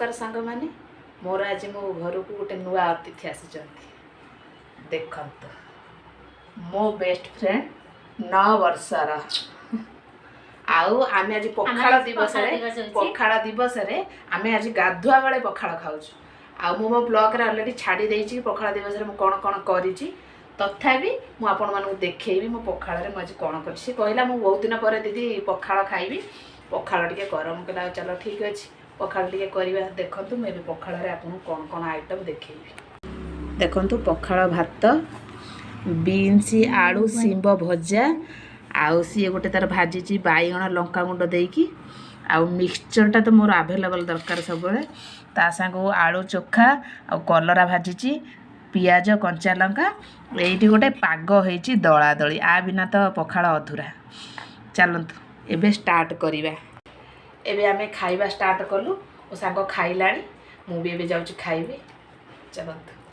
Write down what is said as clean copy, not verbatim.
नमस्कार सांग माने मोर आज मो घर को गोटे नुआ अतिथि आसी देखत मो बेस्ट फ्रेंड 9 वर्षर आउ आमे आज पखाड़ दिवस रे आमे आज गाधुआ बेले पखाड़ खाउछु आ मो ब्लॉग रे ऑलरेडी छाड़ी देछि पखाड़ दिवस रे मो कोन कोन करिछि तथापि मु आपण मानू देखैबी मो पखाड़ रे मु आज कोन करछि कहला मु बहुत दिन पर दीदी पखाड़ खाइबी पखाड़ टिके गरम कला चलो ठीक अछि पखाड़ टिके करबा देखंतु मैं पखाड़ रे आपन कोन कोन आइटम देखैबी देखंतु पखाड़ भात बीन्स आलू सिंब भजा आउ सी गोटे तार भाजी बाइगण लंका गुंड देकी आउ मिक्सचरटा तो मोर अवेलेबल दरकार सब ता संग आलू चोखा आउ कलरा भाजी पियाज कंचा लंका एठी गोटे पाग होईची दला दली आ बिना तो पखाड़ अधूरा चलंतु एबे स्टार्ट करिबा एबे आमे खाइबा स्टार्ट कलु ओ सांग खाइलाणी मु भी एबे जाउची खाइबे चलंतु।